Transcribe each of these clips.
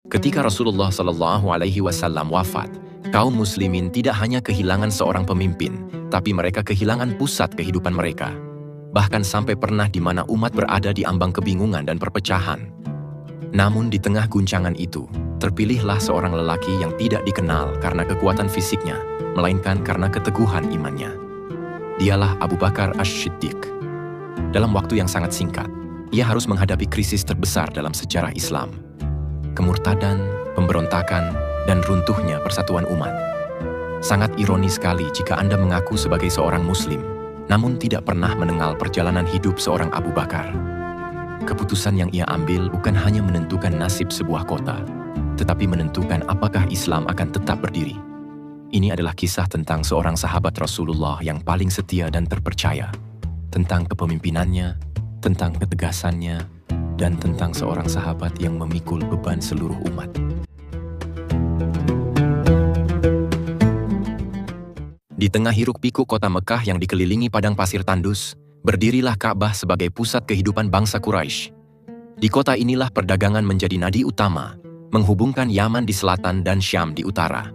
Ketika Rasulullah Shallallahu Alaihi Wasallam wafat, kaum muslimin tidak hanya kehilangan seorang pemimpin, tapi mereka kehilangan pusat kehidupan mereka. Bahkan sampai pernah di mana umat berada di ambang kebingungan dan perpecahan. Namun di tengah guncangan itu, terpilihlah seorang lelaki yang tidak dikenal karena kekuatan fisiknya, melainkan karena keteguhan imannya. Dialah Abu Bakar Ash-Shiddiq. Dalam waktu yang sangat singkat, ia harus menghadapi krisis terbesar dalam sejarah Islam. Kemurtadan, pemberontakan, dan runtuhnya persatuan umat. Sangat ironis sekali jika Anda mengaku sebagai seorang muslim, namun tidak pernah mengenal perjalanan hidup seorang Abu Bakar. Keputusan yang ia ambil bukan hanya menentukan nasib sebuah kota, tetapi menentukan apakah Islam akan tetap berdiri. Ini adalah kisah tentang seorang sahabat Rasulullah yang paling setia dan terpercaya, tentang kepemimpinannya, tentang ketegasannya, dan tentang seorang sahabat yang memikul beban seluruh umat. Di tengah hiruk-pikuk kota Mekah yang dikelilingi padang pasir tandus, berdirilah Ka'bah sebagai pusat kehidupan bangsa Quraisy. Di kota inilah perdagangan menjadi nadi utama, menghubungkan Yaman di selatan dan Syam di utara.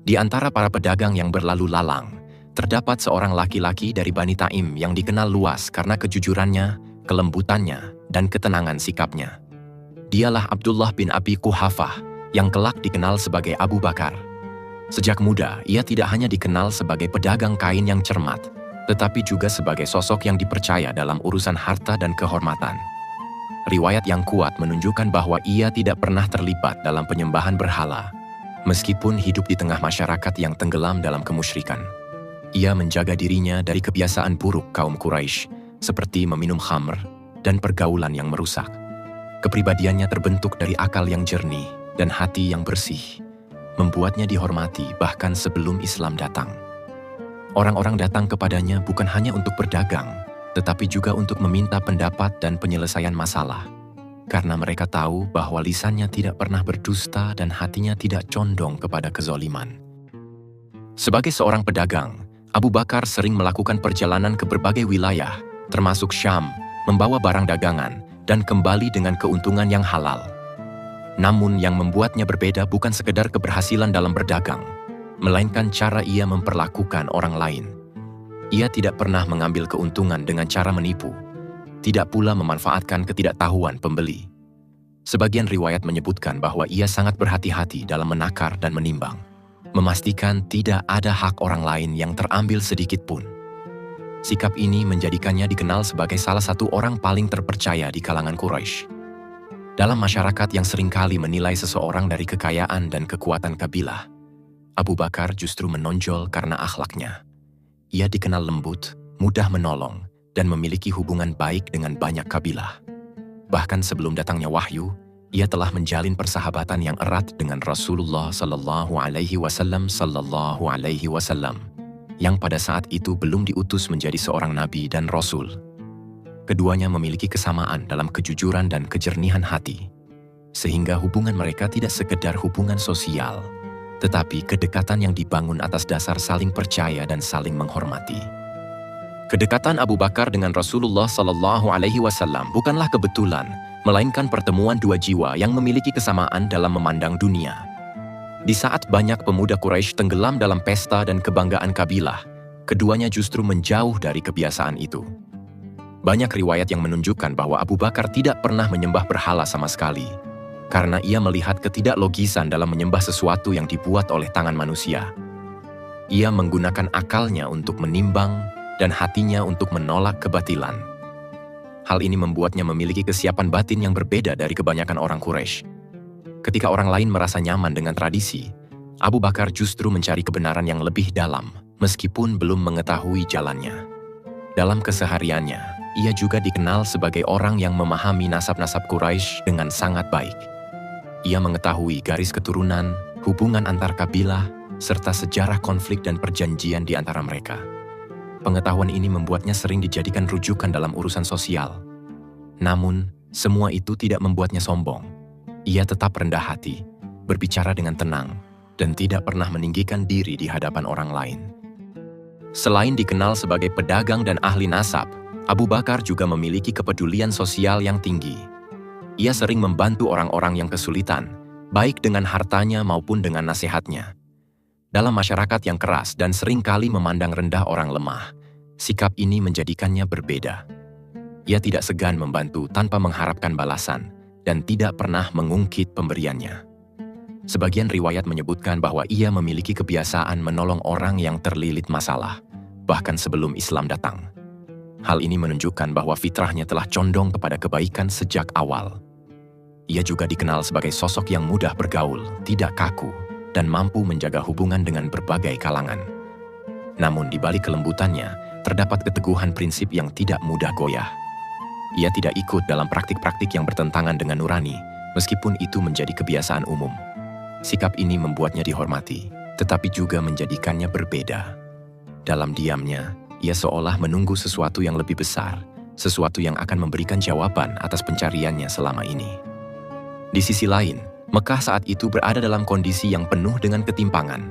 Di antara para pedagang yang berlalu lalang, terdapat seorang laki-laki dari Bani Taim yang dikenal luas karena kejujurannya, kelembutannya, dan ketenangan sikapnya. Dialah Abdullah bin Abi Quhafah, yang kelak dikenal sebagai Abu Bakar. Sejak muda, ia tidak hanya dikenal sebagai pedagang kain yang cermat, tetapi juga sebagai sosok yang dipercaya dalam urusan harta dan kehormatan. Riwayat yang kuat menunjukkan bahwa ia tidak pernah terlibat dalam penyembahan berhala, meskipun hidup di tengah masyarakat yang tenggelam dalam kemusyrikan. Ia menjaga dirinya dari kebiasaan buruk kaum Quraisy, seperti meminum khamr dan pergaulan yang merusak. Kepribadiannya terbentuk dari akal yang jernih dan hati yang bersih, membuatnya dihormati bahkan sebelum Islam datang. Orang-orang datang kepadanya bukan hanya untuk berdagang, tetapi juga untuk meminta pendapat dan penyelesaian masalah, karena mereka tahu bahwa lisannya tidak pernah berdusta dan hatinya tidak condong kepada kezaliman. Sebagai seorang pedagang, Abu Bakar sering melakukan perjalanan ke berbagai wilayah, termasuk Syam, membawa barang dagangan, dan kembali dengan keuntungan yang halal. Namun yang membuatnya berbeda bukan sekedar keberhasilan dalam berdagang, melainkan cara ia memperlakukan orang lain. Ia tidak pernah mengambil keuntungan dengan cara menipu, tidak pula memanfaatkan ketidaktahuan pembeli. Sebagian riwayat menyebutkan bahwa ia sangat berhati-hati dalam menakar dan menimbang, memastikan tidak ada hak orang lain yang terambil sedikit pun. Sikap ini menjadikannya dikenal sebagai salah satu orang paling terpercaya di kalangan Quraisy. Dalam masyarakat yang seringkali menilai seseorang dari kekayaan dan kekuatan kabilah, Abu Bakar justru menonjol karena akhlaknya. Ia dikenal lembut, mudah menolong, dan memiliki hubungan baik dengan banyak kabilah. Bahkan sebelum datangnya wahyu, ia telah menjalin persahabatan yang erat dengan Rasulullah Sallallahu Alaihi Wasallam yang pada saat itu belum diutus menjadi seorang nabi dan rasul. Keduanya memiliki kesamaan dalam kejujuran dan kejernihan hati, sehingga hubungan mereka tidak sekedar hubungan sosial, tetapi kedekatan yang dibangun atas dasar saling percaya dan saling menghormati. Kedekatan Abu Bakar dengan Rasulullah Sallallahu Alaihi Wasallam bukanlah kebetulan, melainkan pertemuan dua jiwa yang memiliki kesamaan dalam memandang dunia. Di saat banyak pemuda Quraisy tenggelam dalam pesta dan kebanggaan kabilah, keduanya justru menjauh dari kebiasaan itu. Banyak riwayat yang menunjukkan bahwa Abu Bakar tidak pernah menyembah berhala sama sekali, karena ia melihat ketidaklogisan dalam menyembah sesuatu yang dibuat oleh tangan manusia. Ia menggunakan akalnya untuk menimbang dan hatinya untuk menolak kebatilan. Hal ini membuatnya memiliki kesiapan batin yang berbeda dari kebanyakan orang Quraisy. Ketika orang lain merasa nyaman dengan tradisi, Abu Bakar justru mencari kebenaran yang lebih dalam, meskipun belum mengetahui jalannya. Dalam kesehariannya, ia juga dikenal sebagai orang yang memahami nasab-nasab Quraisy dengan sangat baik. Ia mengetahui garis keturunan, hubungan antar kabilah, serta sejarah konflik dan perjanjian di antara mereka. Pengetahuan ini membuatnya sering dijadikan rujukan dalam urusan sosial. Namun, semua itu tidak membuatnya sombong. Ia tetap rendah hati, berbicara dengan tenang, dan tidak pernah meninggikan diri di hadapan orang lain. Selain dikenal sebagai pedagang dan ahli nasab, Abu Bakar juga memiliki kepedulian sosial yang tinggi. Ia sering membantu orang-orang yang kesulitan, baik dengan hartanya maupun dengan nasihatnya. Dalam masyarakat yang keras dan seringkali memandang rendah orang lemah, sikap ini menjadikannya berbeda. Ia tidak segan membantu tanpa mengharapkan balasan dan tidak pernah mengungkit pemberiannya. Sebagian riwayat menyebutkan bahwa ia memiliki kebiasaan menolong orang yang terlilit masalah, bahkan sebelum Islam datang. Hal ini menunjukkan bahwa fitrahnya telah condong kepada kebaikan sejak awal. Ia juga dikenal sebagai sosok yang mudah bergaul, tidak kaku, dan mampu menjaga hubungan dengan berbagai kalangan. Namun di balik kelembutannya, terdapat keteguhan prinsip yang tidak mudah goyah. Ia tidak ikut dalam praktik-praktik yang bertentangan dengan nurani, meskipun itu menjadi kebiasaan umum. Sikap ini membuatnya dihormati, tetapi juga menjadikannya berbeda. Dalam diamnya, ia seolah menunggu sesuatu yang lebih besar, sesuatu yang akan memberikan jawaban atas pencariannya selama ini. Di sisi lain, Mekah saat itu berada dalam kondisi yang penuh dengan ketimpangan.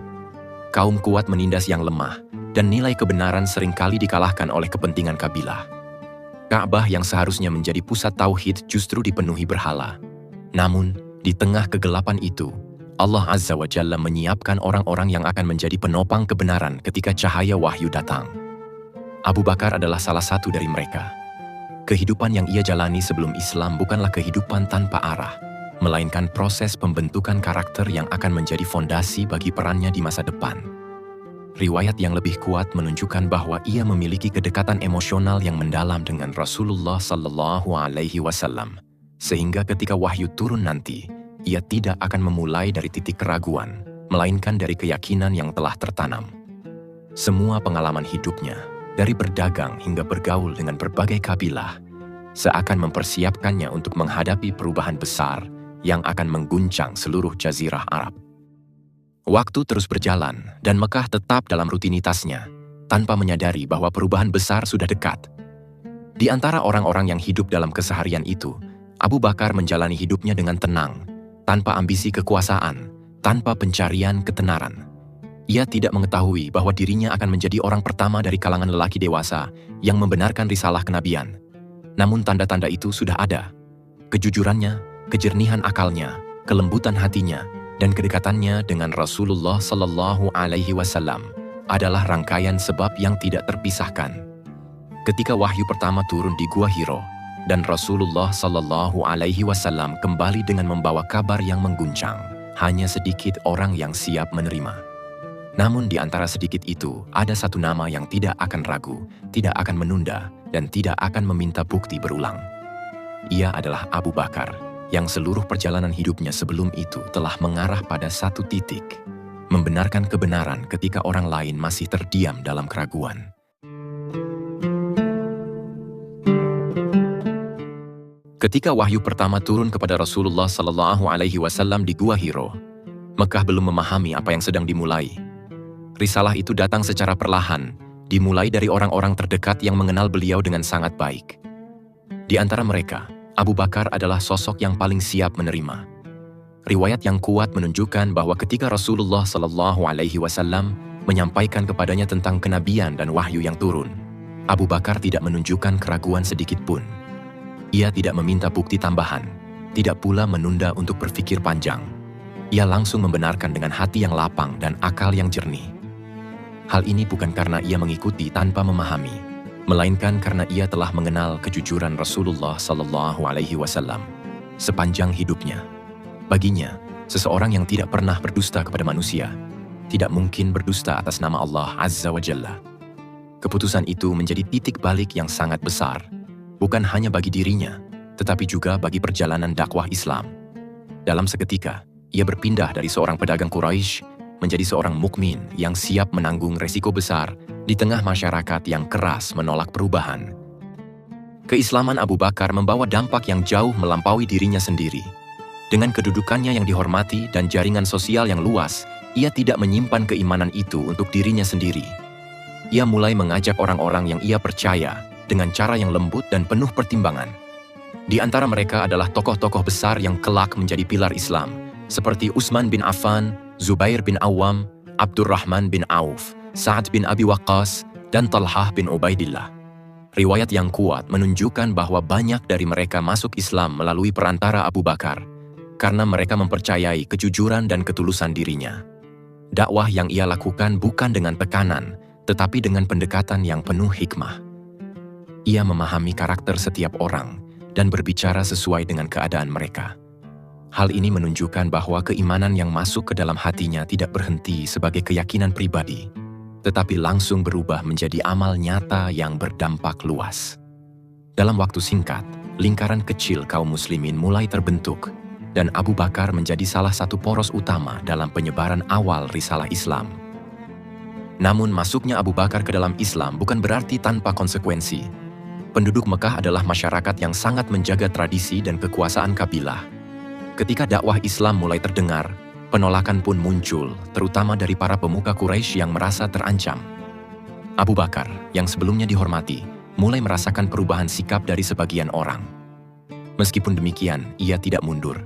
Kaum kuat menindas yang lemah, dan nilai kebenaran seringkali dikalahkan oleh kepentingan kabilah. Ka'bah yang seharusnya menjadi pusat tauhid justru dipenuhi berhala. Namun, di tengah kegelapan itu, Allah Azza wa Jalla menyiapkan orang-orang yang akan menjadi penopang kebenaran ketika cahaya wahyu datang. Abu Bakar adalah salah satu dari mereka. Kehidupan yang ia jalani sebelum Islam bukanlah kehidupan tanpa arah, melainkan proses pembentukan karakter yang akan menjadi fondasi bagi perannya di masa depan. Riwayat yang lebih kuat menunjukkan bahwa ia memiliki kedekatan emosional yang mendalam dengan Rasulullah Sallallahu Alaihi Wasallam, sehingga ketika wahyu turun nanti, ia tidak akan memulai dari titik keraguan, melainkan dari keyakinan yang telah tertanam. Semua pengalaman hidupnya, dari berdagang hingga bergaul dengan berbagai kabilah, seakan mempersiapkannya untuk menghadapi perubahan besar yang akan mengguncang seluruh jazirah Arab. Waktu terus berjalan dan Mekah tetap dalam rutinitasnya, tanpa menyadari bahwa perubahan besar sudah dekat. Di antara orang-orang yang hidup dalam keseharian itu, Abu Bakar menjalani hidupnya dengan tenang, tanpa ambisi kekuasaan, tanpa pencarian ketenaran. Ia tidak mengetahui bahwa dirinya akan menjadi orang pertama dari kalangan lelaki dewasa yang membenarkan risalah kenabian. Namun tanda-tanda itu sudah ada. Kejujurannya, kejernihan akalnya, kelembutan hatinya, dan kedekatannya dengan Rasulullah Sallallahu Alaihi Wasallam adalah rangkaian sebab yang tidak terpisahkan. Ketika wahyu pertama turun di Gua Hiro, dan Rasulullah Sallallahu Alaihi Wasallam kembali dengan membawa kabar yang mengguncang, hanya sedikit orang yang siap menerima. Namun di antara sedikit itu, ada satu nama yang tidak akan ragu, tidak akan menunda, dan tidak akan meminta bukti berulang. Ia adalah Abu Bakar, yang seluruh perjalanan hidupnya sebelum itu telah mengarah pada satu titik, membenarkan kebenaran ketika orang lain masih terdiam dalam keraguan. Ketika wahyu pertama turun kepada Rasulullah Sallallahu Alaihi Wasallam di Gua Hiro, Mekah belum memahami apa yang sedang dimulai. Risalah itu datang secara perlahan, dimulai dari orang-orang terdekat yang mengenal beliau dengan sangat baik. Di antara mereka, Abu Bakar adalah sosok yang paling siap menerima. Riwayat yang kuat menunjukkan bahwa ketika Rasulullah Sallallahu Alaihi Wasallam menyampaikan kepadanya tentang kenabian dan wahyu yang turun, Abu Bakar tidak menunjukkan keraguan sedikit pun. Ia tidak meminta bukti tambahan, tidak pula menunda untuk berpikir panjang. Ia langsung membenarkan dengan hati yang lapang dan akal yang jernih. Hal ini bukan karena ia mengikuti tanpa memahami, melainkan karena ia telah mengenal kejujuran Rasulullah Sallallahu Alaihi Wasallam sepanjang hidupnya. Baginya, seseorang yang tidak pernah berdusta kepada manusia, tidak mungkin berdusta atas nama Allah Azza wa Jalla. Keputusan itu menjadi titik balik yang sangat besar, bukan hanya bagi dirinya, tetapi juga bagi perjalanan dakwah Islam. Dalam seketika, ia berpindah dari seorang pedagang Quraisy menjadi seorang mukmin yang siap menanggung resiko besar di tengah masyarakat yang keras menolak perubahan. Keislaman Abu Bakar membawa dampak yang jauh melampaui dirinya sendiri. Dengan kedudukannya yang dihormati dan jaringan sosial yang luas, ia tidak menyimpan keimanan itu untuk dirinya sendiri. Ia mulai mengajak orang-orang yang ia percaya dengan cara yang lembut dan penuh pertimbangan. Di antara mereka adalah tokoh-tokoh besar yang kelak menjadi pilar Islam, seperti Utsman bin Affan, Zubair bin Awam, Abdurrahman bin Auf, Sa'ad bin Abi Waqqas, dan Talhah bin Ubaidillah. Riwayat yang kuat menunjukkan bahwa banyak dari mereka masuk Islam melalui perantara Abu Bakar, karena mereka mempercayai kejujuran dan ketulusan dirinya. Dakwah yang ia lakukan bukan dengan tekanan, tetapi dengan pendekatan yang penuh hikmah. Ia memahami karakter setiap orang dan berbicara sesuai dengan keadaan mereka. Hal ini menunjukkan bahwa keimanan yang masuk ke dalam hatinya tidak berhenti sebagai keyakinan pribadi, tetapi langsung berubah menjadi amal nyata yang berdampak luas. Dalam waktu singkat, lingkaran kecil kaum muslimin mulai terbentuk, dan Abu Bakar menjadi salah satu poros utama dalam penyebaran awal risalah Islam. Namun masuknya Abu Bakar ke dalam Islam bukan berarti tanpa konsekuensi. Penduduk Mekah adalah masyarakat yang sangat menjaga tradisi dan kekuasaan kabilah. Ketika dakwah Islam mulai terdengar, penolakan pun muncul, terutama dari para pemuka Quraisy yang merasa terancam. Abu Bakar, yang sebelumnya dihormati, mulai merasakan perubahan sikap dari sebagian orang. Meskipun demikian, ia tidak mundur.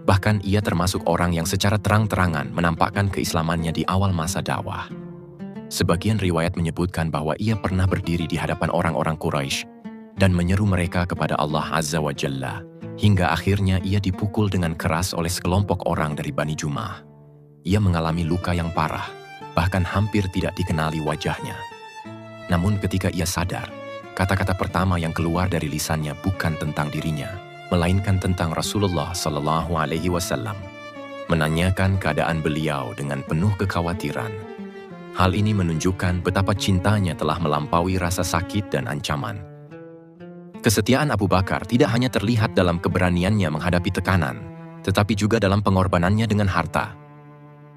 Bahkan ia termasuk orang yang secara terang-terangan menampakkan keislamannya di awal masa dakwah. Sebagian riwayat menyebutkan bahwa ia pernah berdiri di hadapan orang-orang Quraisy dan menyeru mereka kepada Allah Azza wa Jalla, hingga akhirnya ia dipukul dengan keras oleh sekelompok orang dari Bani Jumah. Ia mengalami luka yang parah, bahkan hampir tidak dikenali wajahnya. Namun ketika ia sadar, kata-kata pertama yang keluar dari lisannya bukan tentang dirinya, melainkan tentang Rasulullah Shallallahu Alaihi Wasallam. Menanyakan keadaan beliau dengan penuh kekhawatiran. Hal ini menunjukkan betapa cintanya telah melampaui rasa sakit dan ancaman. Kesetiaan Abu Bakar tidak hanya terlihat dalam keberaniannya menghadapi tekanan, tetapi juga dalam pengorbanannya dengan harta.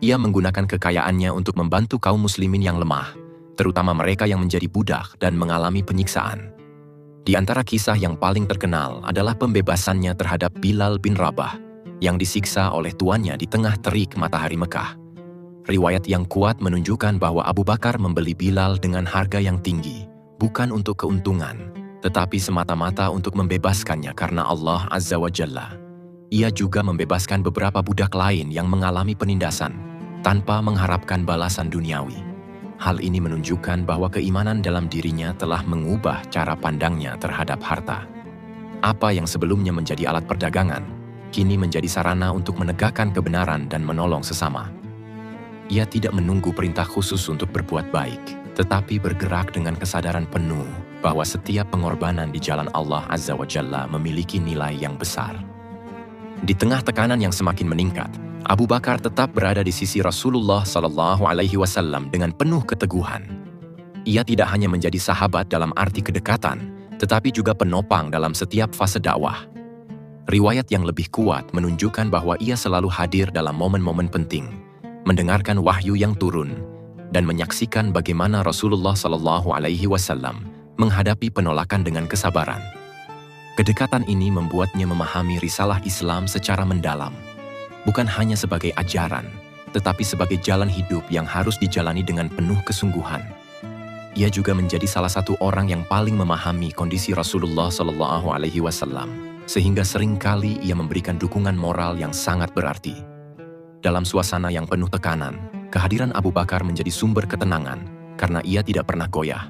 Ia menggunakan kekayaannya untuk membantu kaum muslimin yang lemah, terutama mereka yang menjadi budak dan mengalami penyiksaan. Di antara kisah yang paling terkenal adalah pembebasannya terhadap Bilal bin Rabah, yang disiksa oleh tuannya di tengah terik matahari Mekah. Riwayat yang kuat menunjukkan bahwa Abu Bakar membeli Bilal dengan harga yang tinggi, bukan untuk keuntungan, tetapi semata-mata untuk membebaskannya karena Allah Azza wa Jalla. Ia juga membebaskan beberapa budak lain yang mengalami penindasan, tanpa mengharapkan balasan duniawi. Hal ini menunjukkan bahwa keimanan dalam dirinya telah mengubah cara pandangnya terhadap harta. Apa yang sebelumnya menjadi alat perdagangan, kini menjadi sarana untuk menegakkan kebenaran dan menolong sesama. Ia tidak menunggu perintah khusus untuk berbuat baik, tetapi bergerak dengan kesadaran penuh bahwa setiap pengorbanan di jalan Allah Azza wa Jalla memiliki nilai yang besar. Di tengah tekanan yang semakin meningkat, Abu Bakar tetap berada di sisi Rasulullah Shallallahu Alaihi Wasallam dengan penuh keteguhan. Ia tidak hanya menjadi sahabat dalam arti kedekatan, tetapi juga penopang dalam setiap fase dakwah. Riwayat yang lebih kuat menunjukkan bahwa ia selalu hadir dalam momen-momen penting, mendengarkan wahyu yang turun, dan menyaksikan bagaimana Rasulullah Shallallahu Alaihi Wasallam menghadapi penolakan dengan kesabaran. Kedekatan ini membuatnya memahami risalah Islam secara mendalam, bukan hanya sebagai ajaran, tetapi sebagai jalan hidup yang harus dijalani dengan penuh kesungguhan. Ia juga menjadi salah satu orang yang paling memahami kondisi Rasulullah Shallallahu Alaihi Wasallam, sehingga seringkali ia memberikan dukungan moral yang sangat berarti. Dalam suasana yang penuh tekanan, kehadiran Abu Bakar menjadi sumber ketenangan karena ia tidak pernah goyah.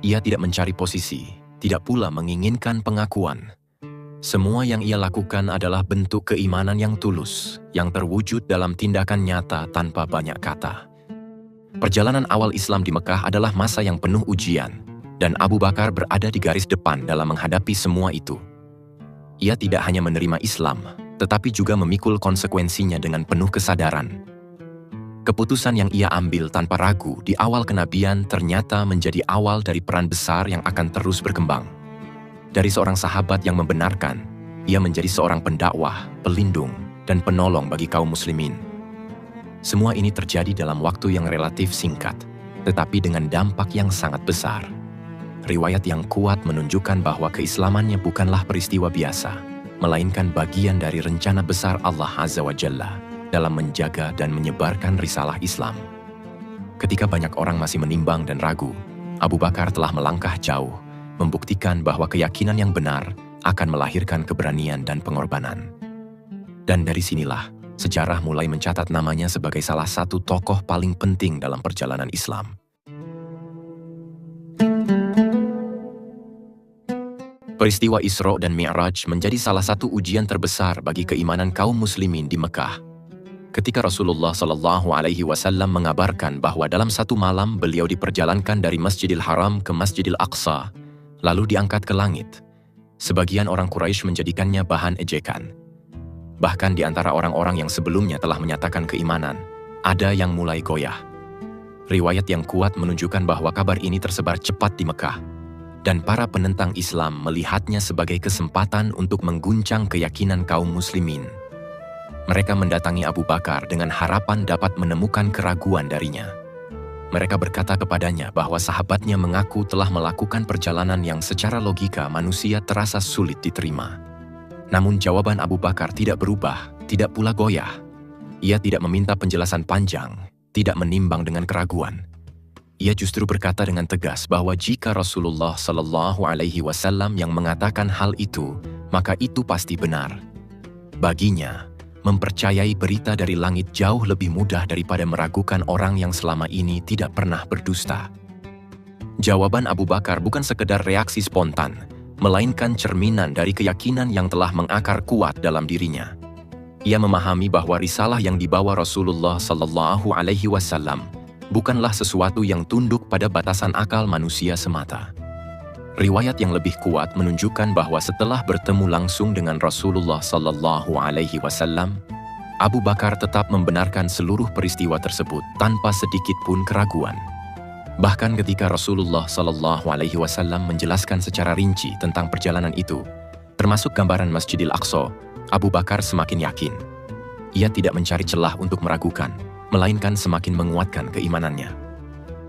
Ia tidak mencari posisi, tidak pula menginginkan pengakuan. Semua yang ia lakukan adalah bentuk keimanan yang tulus, yang terwujud dalam tindakan nyata tanpa banyak kata. Perjalanan awal Islam di Mekah adalah masa yang penuh ujian, dan Abu Bakar berada di garis depan dalam menghadapi semua itu. Ia tidak hanya menerima Islam, tetapi juga memikul konsekuensinya dengan penuh kesadaran. Keputusan yang ia ambil tanpa ragu di awal kenabian ternyata menjadi awal dari peran besar yang akan terus berkembang. Dari seorang sahabat yang membenarkan, ia menjadi seorang pendakwah, pelindung, dan penolong bagi kaum muslimin. Semua ini terjadi dalam waktu yang relatif singkat, tetapi dengan dampak yang sangat besar. Riwayat yang kuat menunjukkan bahwa keislamannya bukanlah peristiwa biasa, melainkan bagian dari rencana besar Allah Azza wa Jalla dalam menjaga dan menyebarkan risalah Islam. Ketika banyak orang masih menimbang dan ragu, Abu Bakar telah melangkah jauh, membuktikan bahwa keyakinan yang benar akan melahirkan keberanian dan pengorbanan. Dan dari sinilah, sejarah mulai mencatat namanya sebagai salah satu tokoh paling penting dalam perjalanan Islam. Peristiwa Isra dan Mi'raj menjadi salah satu ujian terbesar bagi keimanan kaum muslimin di Mekah. Ketika Rasulullah SAW mengabarkan bahwa dalam satu malam beliau diperjalankan dari Masjidil Haram ke Masjidil Aqsa, lalu diangkat ke langit, sebagian orang Quraisy menjadikannya bahan ejekan. Bahkan di antara orang-orang yang sebelumnya telah menyatakan keimanan, ada yang mulai goyah. Riwayat yang kuat menunjukkan bahwa kabar ini tersebar cepat di Mekah, dan para penentang Islam melihatnya sebagai kesempatan untuk mengguncang keyakinan kaum muslimin. Mereka mendatangi Abu Bakar dengan harapan dapat menemukan keraguan darinya. Mereka berkata kepadanya bahwa sahabatnya mengaku telah melakukan perjalanan yang secara logika manusia terasa sulit diterima. Namun jawaban Abu Bakar tidak berubah, tidak pula goyah. Ia tidak meminta penjelasan panjang, tidak menimbang dengan keraguan. Ia justru berkata dengan tegas bahwa jika Rasulullah SAW yang mengatakan hal itu, maka itu pasti benar. Baginya, mempercayai berita dari langit jauh lebih mudah daripada meragukan orang yang selama ini tidak pernah berdusta. Jawaban Abu Bakar bukan sekedar reaksi spontan, melainkan cerminan dari keyakinan yang telah mengakar kuat dalam dirinya. Ia memahami bahwa risalah yang dibawa Rasulullah SAW bukanlah sesuatu yang tunduk pada batasan akal manusia semata. Riwayat yang lebih kuat menunjukkan bahwa setelah bertemu langsung dengan Rasulullah SAW, Abu Bakar tetap membenarkan seluruh peristiwa tersebut tanpa sedikit pun keraguan. Bahkan ketika Rasulullah SAW menjelaskan secara rinci tentang perjalanan itu, termasuk gambaran Masjidil Aqsa, Abu Bakar semakin yakin. Ia tidak mencari celah untuk meragukan, melainkan semakin menguatkan keimanannya.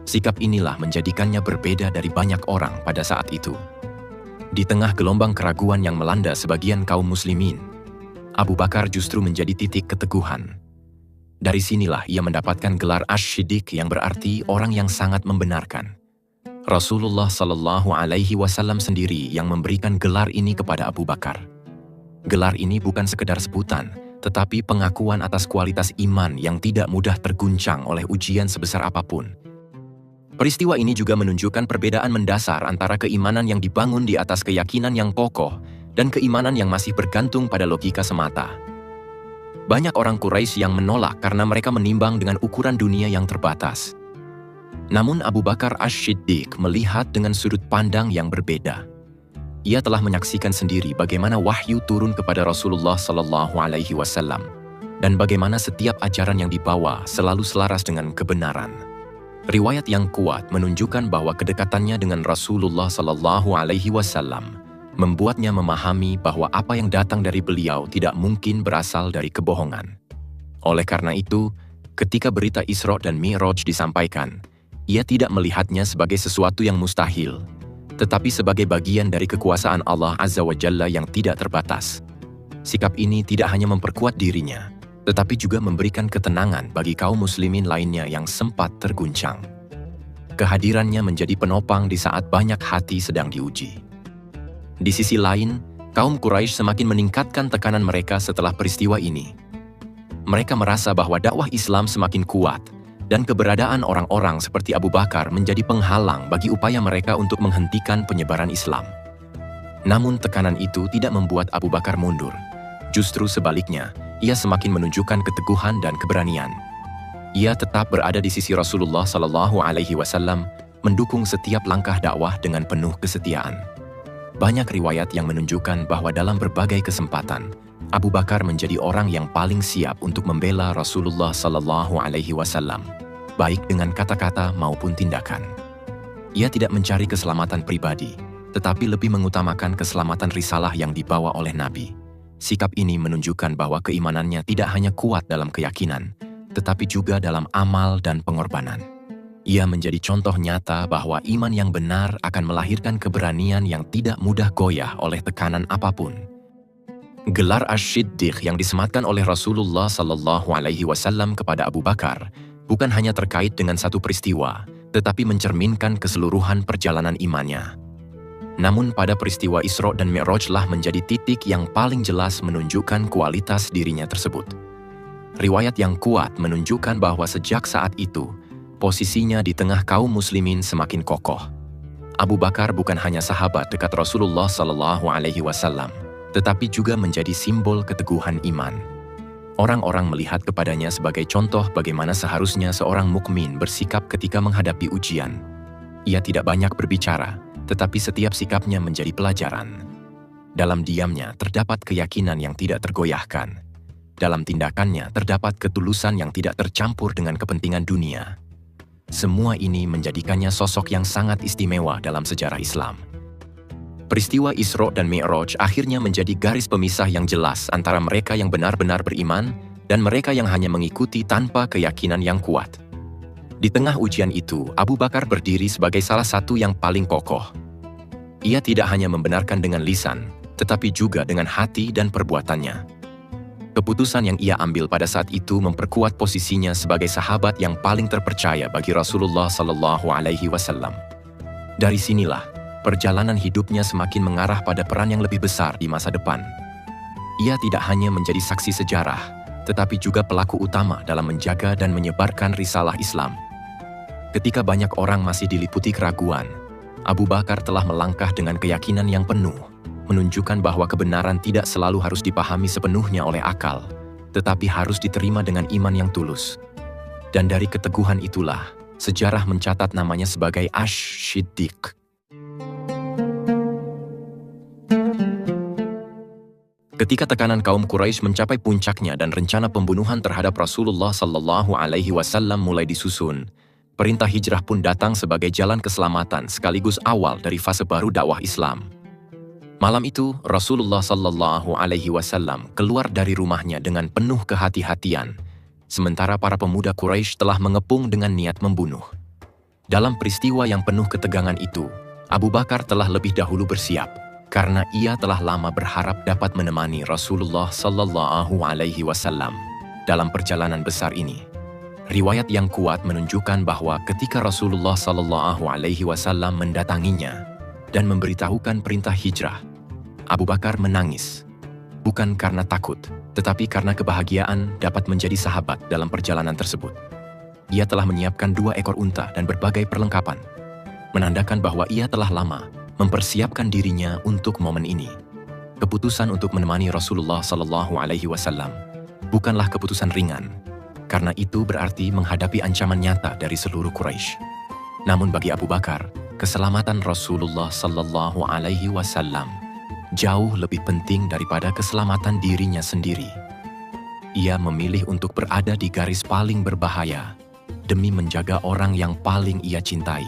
Sikap inilah menjadikannya berbeda dari banyak orang pada saat itu. Di tengah gelombang keraguan yang melanda sebagian kaum muslimin, Abu Bakar justru menjadi titik keteguhan. Dari sinilah ia mendapatkan gelar Asy-Syiddiq yang berarti orang yang sangat membenarkan. Rasulullah SAW sendiri yang memberikan gelar ini kepada Abu Bakar. Gelar ini bukan sekedar sebutan, tetapi pengakuan atas kualitas iman yang tidak mudah terguncang oleh ujian sebesar apapun. Peristiwa ini juga menunjukkan perbedaan mendasar antara keimanan yang dibangun di atas keyakinan yang kokoh dan keimanan yang masih bergantung pada logika semata. Banyak orang Quraisy yang menolak karena mereka menimbang dengan ukuran dunia yang terbatas. Namun Abu Bakar Asy-Syiddiq melihat dengan sudut pandang yang berbeda. Ia telah menyaksikan sendiri bagaimana wahyu turun kepada Rasulullah SAW dan bagaimana setiap ajaran yang dibawa selalu selaras dengan kebenaran. Riwayat yang kuat menunjukkan bahwa kedekatannya dengan Rasulullah SAW membuatnya memahami bahwa apa yang datang dari beliau tidak mungkin berasal dari kebohongan. Oleh karena itu, ketika berita Isra dan Mi'raj disampaikan, ia tidak melihatnya sebagai sesuatu yang mustahil, tetapi sebagai bagian dari kekuasaan Allah Azza wa Jalla yang tidak terbatas. Sikap ini tidak hanya memperkuat dirinya, tetapi juga memberikan ketenangan bagi kaum muslimin lainnya yang sempat terguncang. Kehadirannya menjadi penopang di saat banyak hati sedang diuji. Di sisi lain, kaum Quraisy semakin meningkatkan tekanan mereka setelah peristiwa ini. Mereka merasa bahwa dakwah Islam semakin kuat, dan keberadaan orang-orang seperti Abu Bakar menjadi penghalang bagi upaya mereka untuk menghentikan penyebaran Islam. Namun tekanan itu tidak membuat Abu Bakar mundur. Justru sebaliknya, ia semakin menunjukkan keteguhan dan keberanian. Ia tetap berada di sisi Rasulullah SAW, mendukung setiap langkah dakwah dengan penuh kesetiaan. Banyak riwayat yang menunjukkan bahwa dalam berbagai kesempatan, Abu Bakar menjadi orang yang paling siap untuk membela Rasulullah SAW, baik dengan kata-kata maupun tindakan. Ia tidak mencari keselamatan pribadi, tetapi lebih mengutamakan keselamatan risalah yang dibawa oleh Nabi. Sikap ini menunjukkan bahwa keimanannya tidak hanya kuat dalam keyakinan, tetapi juga dalam amal dan pengorbanan. Ia menjadi contoh nyata bahwa iman yang benar akan melahirkan keberanian yang tidak mudah goyah oleh tekanan apapun. Gelar Asy-Syiddiq yang disematkan oleh Rasulullah SAW kepada Abu Bakar bukan hanya terkait dengan satu peristiwa, tetapi mencerminkan keseluruhan perjalanan imannya. Namun pada peristiwa Isra dan Mi'rajlah menjadi titik yang paling jelas menunjukkan kualitas dirinya tersebut. Riwayat yang kuat menunjukkan bahwa sejak saat itu, posisinya di tengah kaum muslimin semakin kokoh. Abu Bakar bukan hanya sahabat dekat Rasulullah SAW, tetapi juga menjadi simbol keteguhan iman. Orang-orang melihat kepadanya sebagai contoh bagaimana seharusnya seorang mukmin bersikap ketika menghadapi ujian. Ia tidak banyak berbicara, tetapi setiap sikapnya menjadi pelajaran. Dalam diamnya terdapat keyakinan yang tidak tergoyahkan. Dalam tindakannya terdapat ketulusan yang tidak tercampur dengan kepentingan dunia. Semua ini menjadikannya sosok yang sangat istimewa dalam sejarah Islam. Peristiwa Isra dan Mi'raj akhirnya menjadi garis pemisah yang jelas antara mereka yang benar-benar beriman dan mereka yang hanya mengikuti tanpa keyakinan yang kuat. Di tengah ujian itu, Abu Bakar berdiri sebagai salah satu yang paling kokoh. Ia tidak hanya membenarkan dengan lisan, tetapi juga dengan hati dan perbuatannya. Keputusan yang ia ambil pada saat itu memperkuat posisinya sebagai sahabat yang paling terpercaya bagi Rasulullah SAW. Dari sinilah, perjalanan hidupnya semakin mengarah pada peran yang lebih besar di masa depan. Ia tidak hanya menjadi saksi sejarah, tetapi juga pelaku utama dalam menjaga dan menyebarkan risalah Islam. Ketika banyak orang masih diliputi keraguan, Abu Bakar telah melangkah dengan keyakinan yang penuh, menunjukkan bahwa kebenaran tidak selalu harus dipahami sepenuhnya oleh akal, tetapi harus diterima dengan iman yang tulus. Dan dari keteguhan itulah, sejarah mencatat namanya sebagai Ash-Shiddiq. Ketika tekanan kaum Quraisy mencapai puncaknya dan rencana pembunuhan terhadap Rasulullah SAW mulai disusun, perintah hijrah pun datang sebagai jalan keselamatan sekaligus awal dari fase baru dakwah Islam. Malam itu, Rasulullah SAW keluar dari rumahnya dengan penuh kehati-hatian, sementara para pemuda Quraisy telah mengepung dengan niat membunuh. Dalam peristiwa yang penuh ketegangan itu, Abu Bakar telah lebih dahulu bersiap, karena ia telah lama berharap dapat menemani Rasulullah SAW dalam perjalanan besar ini. Riwayat yang kuat menunjukkan bahwa ketika Rasulullah SAW mendatanginya dan memberitahukan perintah hijrah, Abu Bakar menangis. Bukan karena takut, tetapi karena kebahagiaan dapat menjadi sahabat dalam perjalanan tersebut. Ia telah menyiapkan 2 ekor unta dan berbagai perlengkapan, menandakan bahwa ia telah lama mempersiapkan dirinya untuk momen ini. Keputusan untuk menemani Rasulullah SAW bukanlah keputusan ringan, karena itu berarti menghadapi ancaman nyata dari seluruh Quraisy. Namun bagi Abu Bakar, keselamatan Rasulullah SAW jauh lebih penting daripada keselamatan dirinya sendiri. Ia memilih untuk berada di garis paling berbahaya demi menjaga orang yang paling ia cintai.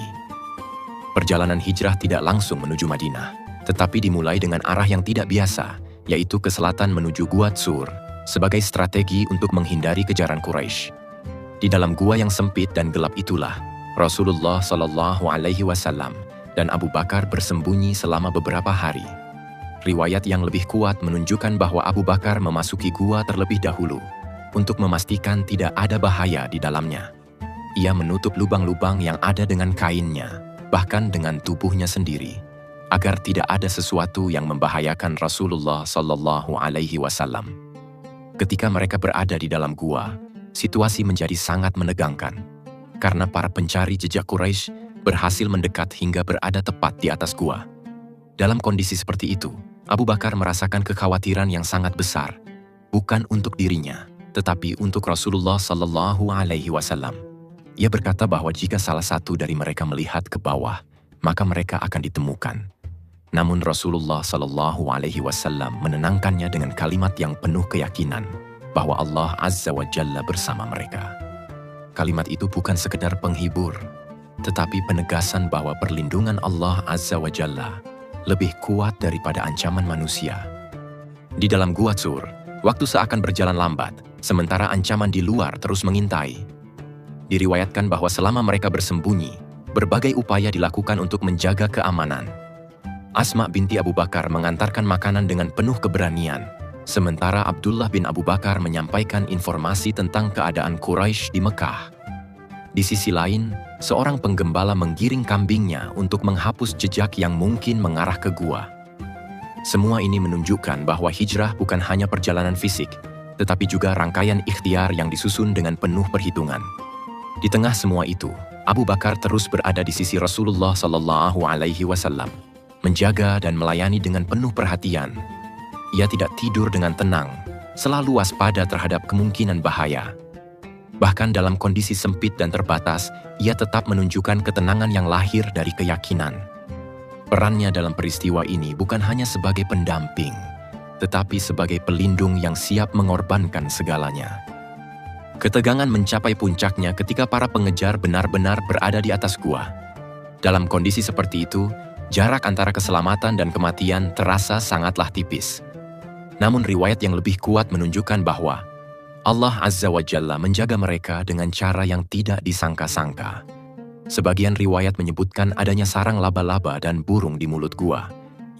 Perjalanan hijrah tidak langsung menuju Madinah, tetapi dimulai dengan arah yang tidak biasa, yaitu ke selatan menuju Gua Tsur, sebagai strategi untuk menghindari kejaran Quraisy. Di dalam gua yang sempit dan gelap itulah, Rasulullah SAW dan Abu Bakar bersembunyi selama beberapa hari. Riwayat yang lebih kuat menunjukkan bahwa Abu Bakar memasuki gua terlebih dahulu untuk memastikan tidak ada bahaya di dalamnya. Ia menutup lubang-lubang yang ada dengan kainnya, bahkan dengan tubuhnya sendiri, agar tidak ada sesuatu yang membahayakan Rasulullah SAW. Ketika mereka berada di dalam gua, situasi menjadi sangat menegangkan, karena para pencari jejak Quraisy berhasil mendekat hingga berada tepat di atas gua. Dalam kondisi seperti itu, Abu Bakar merasakan kekhawatiran yang sangat besar, bukan untuk dirinya, tetapi untuk Rasulullah SAW. Ia berkata bahwa jika salah satu dari mereka melihat ke bawah, maka mereka akan ditemukan. Namun Rasulullah SAW menenangkannya dengan kalimat yang penuh keyakinan bahwa Allah Azza wa Jalla bersama mereka. Kalimat itu bukan sekedar penghibur, tetapi penegasan bahwa perlindungan Allah Azza wa Jalla lebih kuat daripada ancaman manusia. Di dalam Gua Tsur, waktu seakan berjalan lambat, sementara ancaman di luar terus mengintai. Diriwayatkan bahwa selama mereka bersembunyi, berbagai upaya dilakukan untuk menjaga keamanan. Asma binti Abu Bakar mengantarkan makanan dengan penuh keberanian, sementara Abdullah bin Abu Bakar menyampaikan informasi tentang keadaan Quraisy di Mekah. Di sisi lain, seorang penggembala menggiring kambingnya untuk menghapus jejak yang mungkin mengarah ke gua. Semua ini menunjukkan bahwa hijrah bukan hanya perjalanan fisik, tetapi juga rangkaian ikhtiar yang disusun dengan penuh perhitungan. Di tengah semua itu, Abu Bakar terus berada di sisi Rasulullah Shallallahu Alaihi Wasallam, menjaga dan melayani dengan penuh perhatian. Ia tidak tidur dengan tenang, selalu waspada terhadap kemungkinan bahaya. Bahkan dalam kondisi sempit dan terbatas, ia tetap menunjukkan ketenangan yang lahir dari keyakinan. Perannya dalam peristiwa ini bukan hanya sebagai pendamping, tetapi sebagai pelindung yang siap mengorbankan segalanya. Ketegangan mencapai puncaknya ketika para pengejar benar-benar berada di atas gua. Dalam kondisi seperti itu, jarak antara keselamatan dan kematian terasa sangatlah tipis. Namun riwayat yang lebih kuat menunjukkan bahwa Allah Azza wa Jalla menjaga mereka dengan cara yang tidak disangka-sangka. Sebagian riwayat menyebutkan adanya sarang laba-laba dan burung di mulut gua,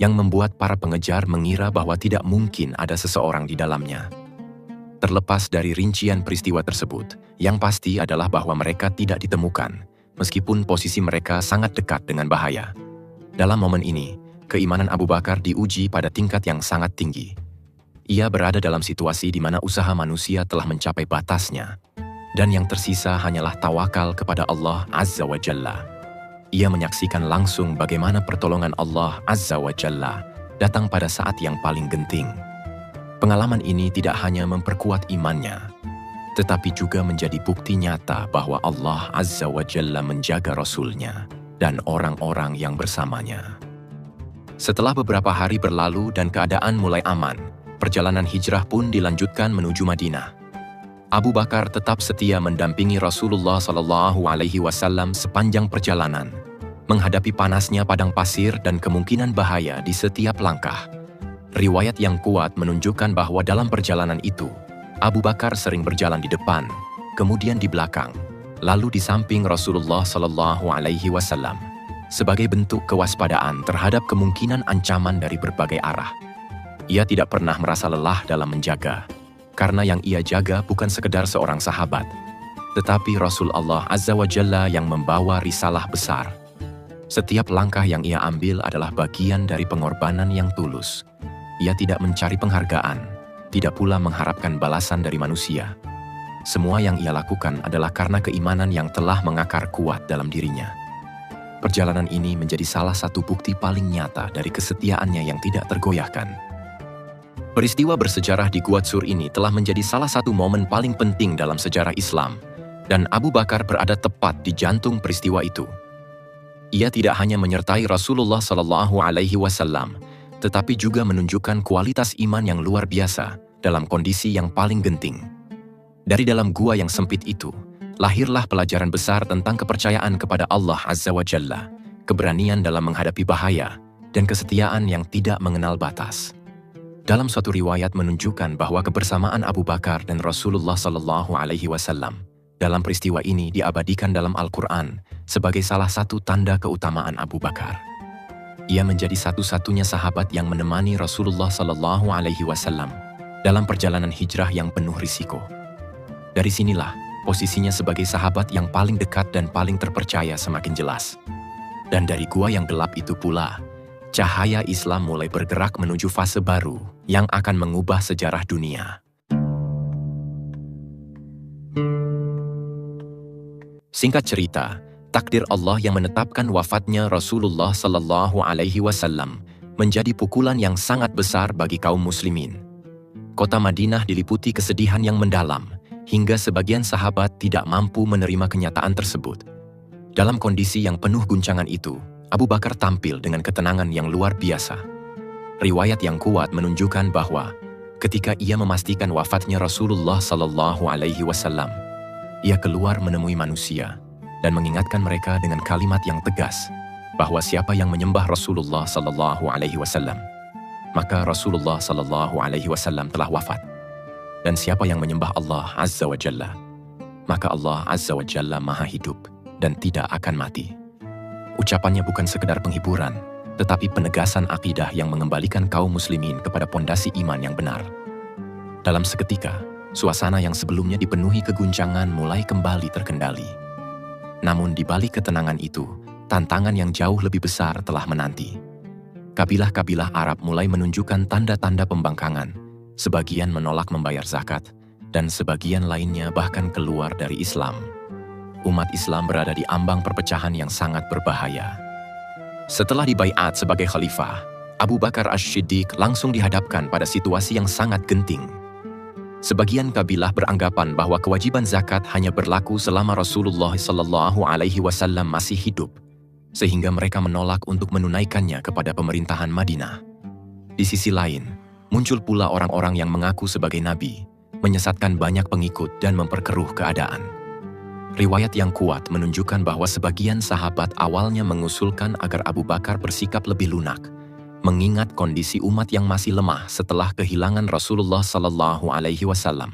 yang membuat para pengejar mengira bahwa tidak mungkin ada seseorang di dalamnya. Terlepas dari rincian peristiwa tersebut, yang pasti adalah bahwa mereka tidak ditemukan, meskipun posisi mereka sangat dekat dengan bahaya. Dalam momen ini, keimanan Abu Bakar diuji pada tingkat yang sangat tinggi. Ia berada dalam situasi di mana usaha manusia telah mencapai batasnya, dan yang tersisa hanyalah tawakal kepada Allah Azza wa Jalla. Ia menyaksikan langsung bagaimana pertolongan Allah Azza wa Jalla datang pada saat yang paling genting. Pengalaman ini tidak hanya memperkuat imannya, tetapi juga menjadi bukti nyata bahwa Allah Azza wa Jalla menjaga Rasul-Nya dan orang-orang yang bersamanya. Setelah beberapa hari berlalu dan keadaan mulai aman, perjalanan hijrah pun dilanjutkan menuju Madinah. Abu Bakar tetap setia mendampingi Rasulullah Shallallahu Alaihi Wasallam sepanjang perjalanan, menghadapi panasnya padang pasir dan kemungkinan bahaya di setiap langkah. Riwayat yang kuat menunjukkan bahwa dalam perjalanan itu, Abu Bakar sering berjalan di depan, kemudian di belakang, lalu di samping Rasulullah Shallallahu Alaihi Wasallam, sebagai bentuk kewaspadaan terhadap kemungkinan ancaman dari berbagai arah. Ia tidak pernah merasa lelah dalam menjaga, karena yang ia jaga bukan sekedar seorang sahabat, tetapi Rasul Allah Azza wa Jalla yang membawa risalah besar. Setiap langkah yang ia ambil adalah bagian dari pengorbanan yang tulus. Ia tidak mencari penghargaan, tidak pula mengharapkan balasan dari manusia. Semua yang ia lakukan adalah karena keimanan yang telah mengakar kuat dalam dirinya. Perjalanan ini menjadi salah satu bukti paling nyata dari kesetiaannya yang tidak tergoyahkan. Peristiwa bersejarah di Gua Tsur ini telah menjadi salah satu momen paling penting dalam sejarah Islam, dan Abu Bakar berada tepat di jantung peristiwa itu. Ia tidak hanya menyertai Rasulullah Shallallahu Alaihi Wasallam, tetapi juga menunjukkan kualitas iman yang luar biasa dalam kondisi yang paling genting. Dari dalam gua yang sempit itu, lahirlah pelajaran besar tentang kepercayaan kepada Allah Azza wa Jalla, keberanian dalam menghadapi bahaya, dan kesetiaan yang tidak mengenal batas. Dalam suatu riwayat menunjukkan bahwa kebersamaan Abu Bakar dan Rasulullah Shallallahu Alaihi Wasallam dalam peristiwa ini diabadikan dalam Al-Quran sebagai salah satu tanda keutamaan Abu Bakar. Ia menjadi satu-satunya sahabat yang menemani Rasulullah Shallallahu Alaihi Wasallam dalam perjalanan hijrah yang penuh risiko. Dari sinilah posisinya sebagai sahabat yang paling dekat dan paling terpercaya semakin jelas. Dan dari gua yang gelap itu pula, cahaya Islam mulai bergerak menuju fase baru yang akan mengubah sejarah dunia. Singkat cerita, takdir Allah yang menetapkan wafatnya Rasulullah Sallallahu Alaihi Wasallam menjadi pukulan yang sangat besar bagi kaum muslimin. Kota Madinah diliputi kesedihan yang mendalam, hingga sebagian sahabat tidak mampu menerima kenyataan tersebut. Dalam kondisi yang penuh guncangan itu, Abu Bakar tampil dengan ketenangan yang luar biasa. Riwayat yang kuat menunjukkan bahwa ketika ia memastikan wafatnya Rasulullah Sallallahu Alaihi Wasallam, ia keluar menemui manusia dan mengingatkan mereka dengan kalimat yang tegas bahwa siapa yang menyembah Rasulullah Sallallahu Alaihi Wasallam, maka Rasulullah Sallallahu Alaihi Wasallam telah wafat. Dan siapa yang menyembah Allah Azza wa Jalla, maka Allah Azza wa Jalla maha hidup dan tidak akan mati. Ucapannya bukan sekedar penghiburan, tetapi penegasan akidah yang mengembalikan kaum muslimin kepada pondasi iman yang benar. Dalam seketika, suasana yang sebelumnya dipenuhi keguncangan mulai kembali terkendali. Namun di balik ketenangan itu, tantangan yang jauh lebih besar telah menanti. Kabilah-kabilah Arab mulai menunjukkan tanda-tanda pembangkangan. Sebagian menolak membayar zakat, dan sebagian lainnya bahkan keluar dari Islam. umat Islam berada di ambang perpecahan yang sangat berbahaya. Setelah dibaiat sebagai khalifah, Abu Bakar Ash-Shiddiq langsung dihadapkan pada situasi yang sangat genting. Sebagian kabilah beranggapan bahwa kewajiban zakat hanya berlaku selama Rasulullah SAW masih hidup, sehingga mereka menolak untuk menunaikannya kepada pemerintahan Madinah. Di sisi lain, muncul pula orang-orang yang mengaku sebagai nabi, menyesatkan banyak pengikut dan memperkeruh keadaan. Riwayat yang kuat menunjukkan bahwa sebagian sahabat awalnya mengusulkan agar Abu Bakar bersikap lebih lunak, mengingat kondisi umat yang masih lemah setelah kehilangan Rasulullah SAW.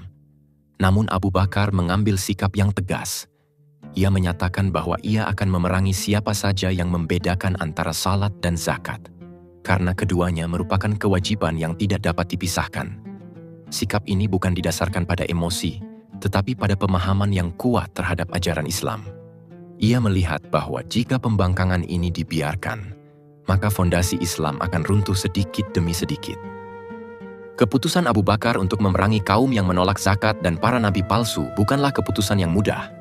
Namun Abu Bakar mengambil sikap yang tegas. Ia menyatakan bahwa ia akan memerangi siapa saja yang membedakan antara salat dan zakat, karena keduanya merupakan kewajiban yang tidak dapat dipisahkan. Sikap ini bukan didasarkan pada emosi, tetapi pada pemahaman yang kuat terhadap ajaran Islam. Ia melihat bahwa jika pembangkangan ini dibiarkan, maka fondasi Islam akan runtuh sedikit demi sedikit. Keputusan Abu Bakar untuk memerangi kaum yang menolak zakat dan para nabi palsu bukanlah keputusan yang mudah.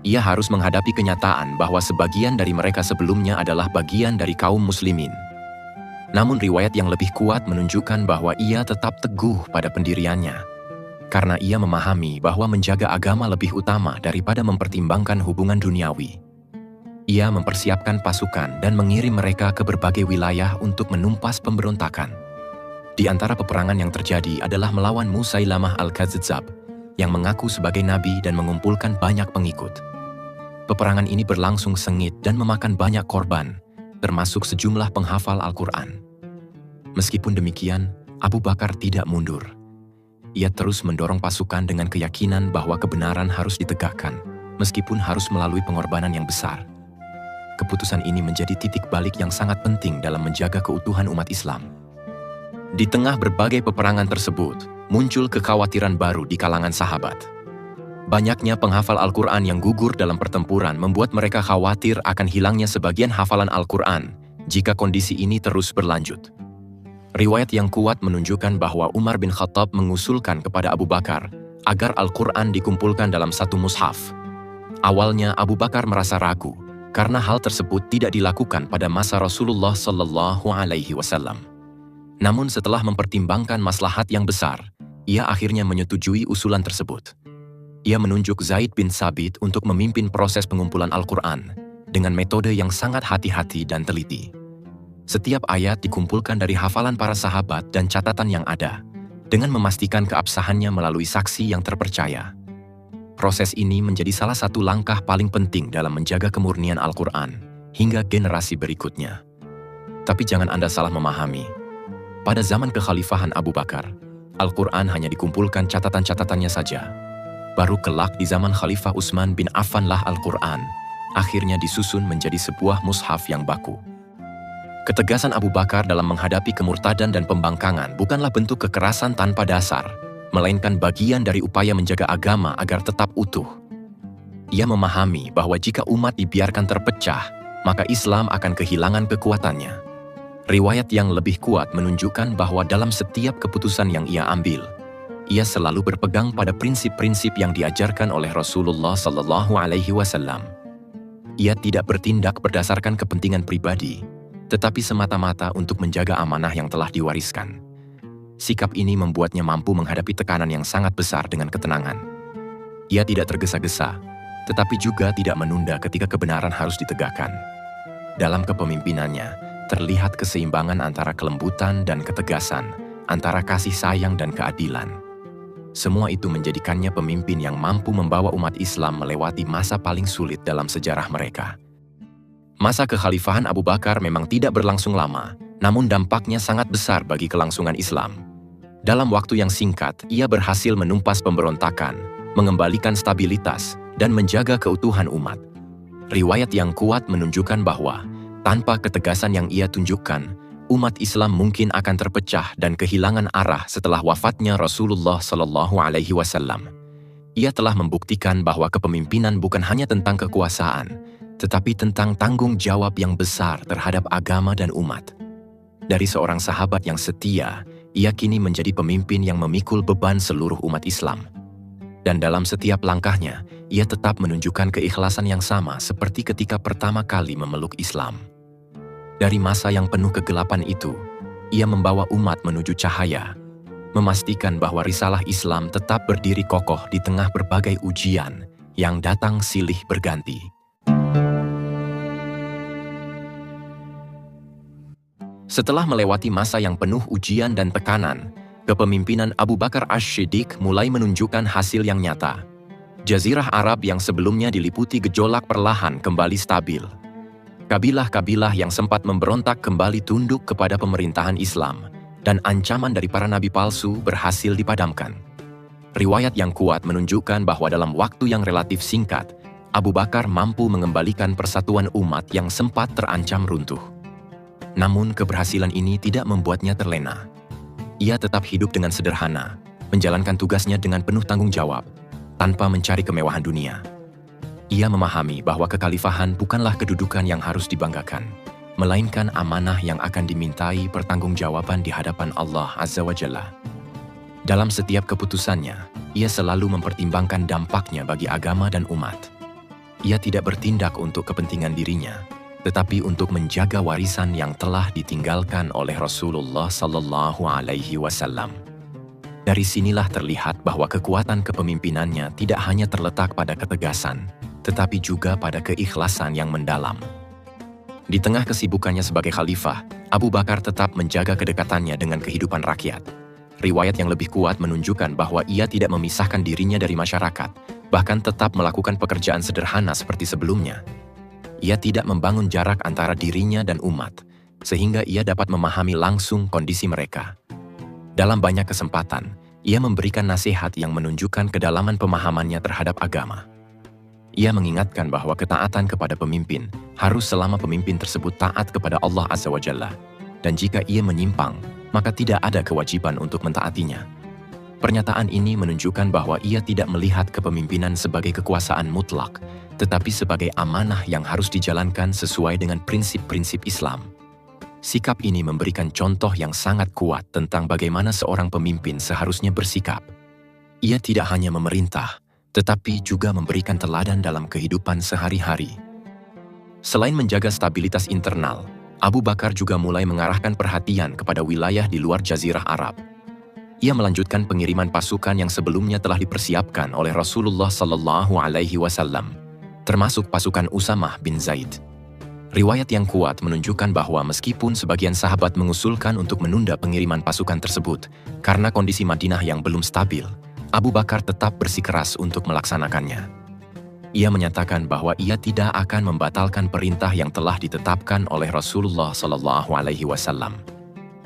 Ia harus menghadapi kenyataan bahwa sebagian dari mereka sebelumnya adalah bagian dari kaum muslimin. Namun riwayat yang lebih kuat menunjukkan bahwa ia tetap teguh pada pendiriannya, karena ia memahami bahwa menjaga agama lebih utama daripada mempertimbangkan hubungan duniawi. Ia mempersiapkan pasukan dan mengirim mereka ke berbagai wilayah untuk menumpas pemberontakan. Di antara peperangan yang terjadi adalah melawan Musailamah al-Kadzdzab, yang mengaku sebagai nabi dan mengumpulkan banyak pengikut. Peperangan ini berlangsung sengit dan memakan banyak korban, termasuk sejumlah penghafal Al-Quran. Meskipun demikian, Abu Bakar tidak mundur. Ia terus mendorong pasukan dengan keyakinan bahwa kebenaran harus ditegakkan, meskipun harus melalui pengorbanan yang besar. Keputusan ini menjadi titik balik yang sangat penting dalam menjaga keutuhan umat Islam. Di tengah berbagai peperangan tersebut, muncul kekhawatiran baru di kalangan sahabat. Banyaknya penghafal Al-Quran yang gugur dalam pertempuran membuat mereka khawatir akan hilangnya sebagian hafalan Al-Quran jika kondisi ini terus berlanjut. Riwayat yang kuat menunjukkan bahwa Umar bin Khattab mengusulkan kepada Abu Bakar agar Al-Quran dikumpulkan dalam satu mushaf. Awalnya Abu Bakar merasa ragu karena hal tersebut tidak dilakukan pada masa Rasulullah SAW. Namun setelah mempertimbangkan maslahat yang besar, ia akhirnya menyetujui usulan tersebut. Ia menunjuk Zaid bin Thabit untuk memimpin proses pengumpulan Al-Quran dengan metode yang sangat hati-hati dan teliti. Setiap ayat dikumpulkan dari hafalan para sahabat dan catatan yang ada, dengan memastikan keabsahannya melalui saksi yang terpercaya. Proses ini menjadi salah satu langkah paling penting dalam menjaga kemurnian Al-Quran hingga generasi berikutnya. Tapi jangan Anda salah memahami. Pada zaman kekhalifahan Abu Bakar, Al-Quran hanya dikumpulkan catatan-catatannya saja. Baru kelak di zaman Khalifah Utsman bin Affan lah Al-Quran akhirnya disusun menjadi sebuah mushaf yang baku. Ketegasan Abu Bakar dalam menghadapi kemurtadan dan pembangkangan bukanlah bentuk kekerasan tanpa dasar, melainkan bagian dari upaya menjaga agama agar tetap utuh. Ia memahami bahwa jika umat dibiarkan terpecah, maka Islam akan kehilangan kekuatannya. Riwayat yang lebih kuat menunjukkan bahwa dalam setiap keputusan yang ia ambil, ia selalu berpegang pada prinsip-prinsip yang diajarkan oleh Rasulullah SAW. Ia tidak bertindak berdasarkan kepentingan pribadi, tetapi semata-mata untuk menjaga amanah yang telah diwariskan. Sikap ini membuatnya mampu menghadapi tekanan yang sangat besar dengan ketenangan. Ia tidak tergesa-gesa, tetapi juga tidak menunda ketika kebenaran harus ditegakkan. Dalam kepemimpinannya, terlihat keseimbangan antara kelembutan dan ketegasan, antara kasih sayang dan keadilan. Semua itu menjadikannya pemimpin yang mampu membawa umat Islam melewati masa paling sulit dalam sejarah mereka. Masa kekhalifahan Abu Bakar memang tidak berlangsung lama, namun dampaknya sangat besar bagi kelangsungan Islam. Dalam waktu yang singkat, ia berhasil menumpas pemberontakan, mengembalikan stabilitas, dan menjaga keutuhan umat. Riwayat yang kuat menunjukkan bahwa, tanpa ketegasan yang ia tunjukkan, umat Islam mungkin akan terpecah dan kehilangan arah setelah wafatnya Rasulullah SAW. Ia telah membuktikan bahwa kepemimpinan bukan hanya tentang kekuasaan, tetapi tentang tanggung jawab yang besar terhadap agama dan umat. Dari seorang sahabat yang setia, ia kini menjadi pemimpin yang memikul beban seluruh umat Islam. Dan dalam setiap langkahnya, ia tetap menunjukkan keikhlasan yang sama seperti ketika pertama kali memeluk Islam. Dari masa yang penuh kegelapan itu, ia membawa umat menuju cahaya, memastikan bahwa risalah Islam tetap berdiri kokoh di tengah berbagai ujian yang datang silih berganti. Setelah melewati masa yang penuh ujian dan tekanan, kepemimpinan Abu Bakar Ash-Shiddiq mulai menunjukkan hasil yang nyata. Jazirah Arab yang sebelumnya diliputi gejolak perlahan kembali stabil. Kabilah-kabilah yang sempat memberontak kembali tunduk kepada pemerintahan Islam, dan ancaman dari para nabi palsu berhasil dipadamkan. Riwayat yang kuat menunjukkan bahwa dalam waktu yang relatif singkat, Abu Bakar mampu mengembalikan persatuan umat yang sempat terancam runtuh. Namun keberhasilan ini tidak membuatnya terlena. Ia tetap hidup dengan sederhana, menjalankan tugasnya dengan penuh tanggung jawab, tanpa mencari kemewahan dunia. Ia memahami bahwa kekhalifahan bukanlah kedudukan yang harus dibanggakan, melainkan amanah yang akan dimintai pertanggungjawaban di hadapan Allah Azza wa Jalla. Dalam setiap keputusannya, ia selalu mempertimbangkan dampaknya bagi agama dan umat. Ia tidak bertindak untuk kepentingan dirinya, tetapi untuk menjaga warisan yang telah ditinggalkan oleh Rasulullah Sallallahu Alaihi Wasallam. Dari sinilah terlihat bahwa kekuatan kepemimpinannya tidak hanya terletak pada ketegasan, tetapi juga pada keikhlasan yang mendalam. Di tengah kesibukannya sebagai khalifah, Abu Bakar tetap menjaga kedekatannya dengan kehidupan rakyat. Riwayat yang lebih kuat menunjukkan bahwa ia tidak memisahkan dirinya dari masyarakat, bahkan tetap melakukan pekerjaan sederhana seperti sebelumnya. Ia tidak membangun jarak antara dirinya dan umat, sehingga ia dapat memahami langsung kondisi mereka. Dalam banyak kesempatan, ia memberikan nasihat yang menunjukkan kedalaman pemahamannya terhadap agama. Ia mengingatkan bahwa ketaatan kepada pemimpin harus selama pemimpin tersebut taat kepada Allah Azza wa Jalla, dan jika ia menyimpang, maka tidak ada kewajiban untuk mentaatinya. Pernyataan ini menunjukkan bahwa ia tidak melihat kepemimpinan sebagai kekuasaan mutlak, tetapi sebagai amanah yang harus dijalankan sesuai dengan prinsip-prinsip Islam. Sikap ini memberikan contoh yang sangat kuat tentang bagaimana seorang pemimpin seharusnya bersikap. Ia tidak hanya memerintah, tetapi juga memberikan teladan dalam kehidupan sehari-hari. Selain menjaga stabilitas internal, Abu Bakar juga mulai mengarahkan perhatian kepada wilayah di luar Jazirah Arab. Ia melanjutkan pengiriman pasukan yang sebelumnya telah dipersiapkan oleh Rasulullah Sallallahu Alaihi Wasallam, termasuk pasukan Usamah bin Zaid. Riwayat yang kuat menunjukkan bahwa meskipun sebagian sahabat mengusulkan untuk menunda pengiriman pasukan tersebut karena kondisi Madinah yang belum stabil, Abu Bakar tetap bersikeras untuk melaksanakannya. Ia menyatakan bahwa ia tidak akan membatalkan perintah yang telah ditetapkan oleh Rasulullah Sallallahu Alaihi Wasallam.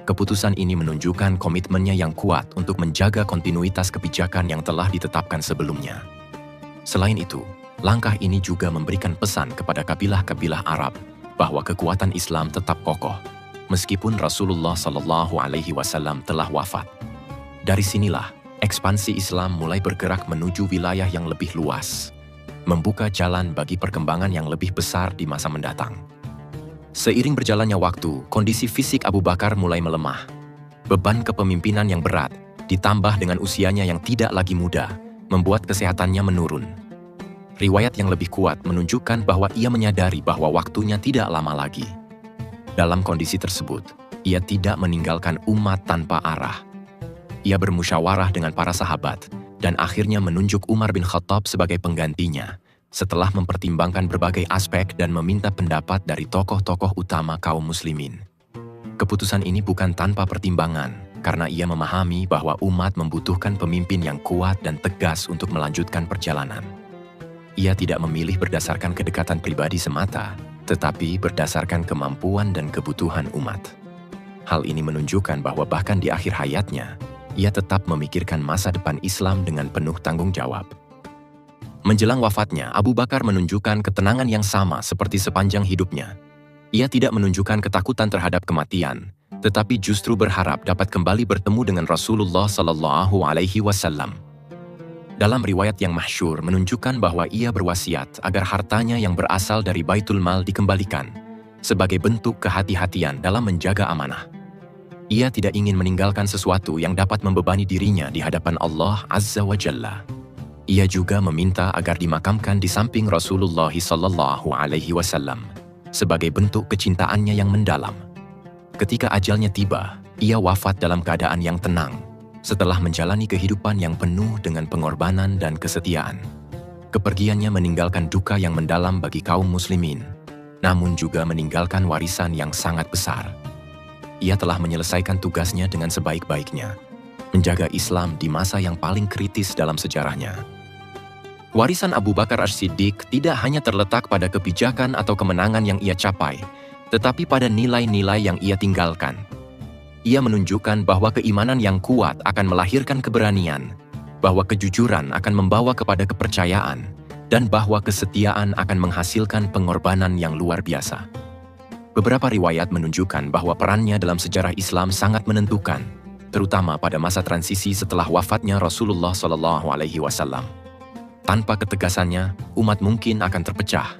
Keputusan ini menunjukkan komitmennya yang kuat untuk menjaga kontinuitas kebijakan yang telah ditetapkan sebelumnya. Selain itu, langkah ini juga memberikan pesan kepada kabilah-kabilah Arab bahwa kekuatan Islam tetap kokoh, meskipun Rasulullah Sallallahu Alaihi Wasallam telah wafat. Dari sinilah, ekspansi Islam mulai bergerak menuju wilayah yang lebih luas, membuka jalan bagi perkembangan yang lebih besar di masa mendatang. Seiring berjalannya waktu, kondisi fisik Abu Bakar mulai melemah. Beban kepemimpinan yang berat, ditambah dengan usianya yang tidak lagi muda, membuat kesehatannya menurun. Riwayat yang lebih kuat menunjukkan bahwa ia menyadari bahwa waktunya tidak lama lagi. Dalam kondisi tersebut, ia tidak meninggalkan umat tanpa arah. Ia bermusyawarah dengan para sahabat, dan akhirnya menunjuk Umar bin Khattab sebagai penggantinya, setelah mempertimbangkan berbagai aspek dan meminta pendapat dari tokoh-tokoh utama kaum muslimin. Keputusan ini bukan tanpa pertimbangan, karena ia memahami bahwa umat membutuhkan pemimpin yang kuat dan tegas untuk melanjutkan perjalanan. Ia tidak memilih berdasarkan kedekatan pribadi semata, tetapi berdasarkan kemampuan dan kebutuhan umat. Hal ini menunjukkan bahwa bahkan di akhir hayatnya, ia tetap memikirkan masa depan Islam dengan penuh tanggung jawab. Menjelang wafatnya, Abu Bakar menunjukkan ketenangan yang sama seperti sepanjang hidupnya. Ia tidak menunjukkan ketakutan terhadap kematian, tetapi justru berharap dapat kembali bertemu dengan Rasulullah Sallallahu Alaihi Wasallam. Dalam riwayat yang masyhur menunjukkan bahwa ia berwasiat agar hartanya yang berasal dari Baitul Mal dikembalikan, sebagai bentuk kehati-hatian dalam menjaga amanah. Ia tidak ingin meninggalkan sesuatu yang dapat membebani dirinya di hadapan Allah Azza wa Jalla. Ia juga meminta agar dimakamkan di samping Rasulullah SAW sebagai bentuk kecintaannya yang mendalam. Ketika ajalnya tiba, ia wafat dalam keadaan yang tenang setelah menjalani kehidupan yang penuh dengan pengorbanan dan kesetiaan. Kepergiannya meninggalkan duka yang mendalam bagi kaum muslimin, namun juga meninggalkan warisan yang sangat besar. Ia telah menyelesaikan tugasnya dengan sebaik-baiknya, menjaga Islam di masa yang paling kritis dalam sejarahnya. Warisan Abu Bakar As-Siddiq tidak hanya terletak pada kebijakan atau kemenangan yang ia capai, tetapi pada nilai-nilai yang ia tinggalkan. Ia menunjukkan bahwa keimanan yang kuat akan melahirkan keberanian, bahwa kejujuran akan membawa kepada kepercayaan, dan bahwa kesetiaan akan menghasilkan pengorbanan yang luar biasa. Beberapa riwayat menunjukkan bahwa perannya dalam sejarah Islam sangat menentukan, terutama pada masa transisi setelah wafatnya Rasulullah SAW. Tanpa ketegasannya, umat mungkin akan terpecah.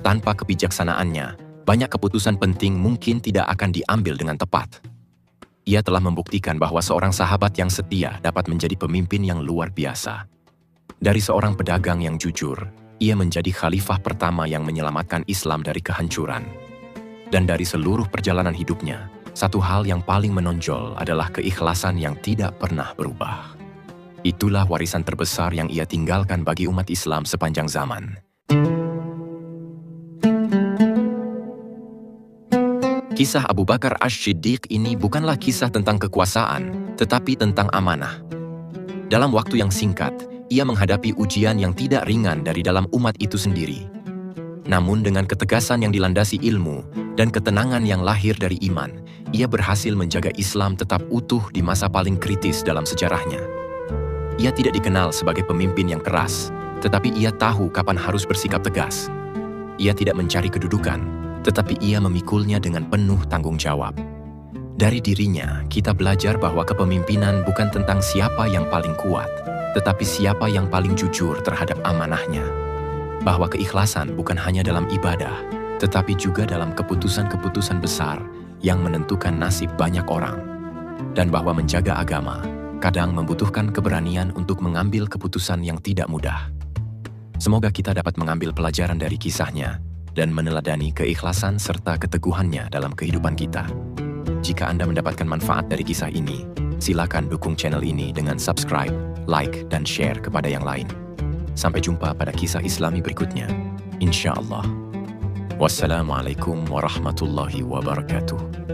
Tanpa kebijaksanaannya, banyak keputusan penting mungkin tidak akan diambil dengan tepat. Ia telah membuktikan bahwa seorang sahabat yang setia dapat menjadi pemimpin yang luar biasa. Dari seorang pedagang yang jujur, ia menjadi khalifah pertama yang menyelamatkan Islam dari kehancuran. Dan dari seluruh perjalanan hidupnya, satu hal yang paling menonjol adalah keikhlasan yang tidak pernah berubah. Itulah warisan terbesar yang ia tinggalkan bagi umat Islam sepanjang zaman. Kisah Abu Bakar As-Siddiq ini bukanlah kisah tentang kekuasaan, tetapi tentang amanah. Dalam waktu yang singkat, ia menghadapi ujian yang tidak ringan dari dalam umat itu sendiri. Namun dengan ketegasan yang dilandasi ilmu dan ketenangan yang lahir dari iman, ia berhasil menjaga Islam tetap utuh di masa paling kritis dalam sejarahnya. Ia tidak dikenal sebagai pemimpin yang keras, tetapi ia tahu kapan harus bersikap tegas. Ia tidak mencari kedudukan, tetapi ia memikulnya dengan penuh tanggung jawab. Dari dirinya, kita belajar bahwa kepemimpinan bukan tentang siapa yang paling kuat, tetapi siapa yang paling jujur terhadap amanahnya. Bahwa keikhlasan bukan hanya dalam ibadah, tetapi juga dalam keputusan-keputusan besar yang menentukan nasib banyak orang. Dan bahwa menjaga agama kadang membutuhkan keberanian untuk mengambil keputusan yang tidak mudah. Semoga kita dapat mengambil pelajaran dari kisahnya dan meneladani keikhlasan serta keteguhannya dalam kehidupan kita. Jika Anda mendapatkan manfaat dari kisah ini, silakan dukung channel ini dengan subscribe, like, dan share kepada yang lain. Sampai jumpa pada kisah Islami berikutnya, insya Allah. Wassalamualaikum warahmatullahi wabarakatuh.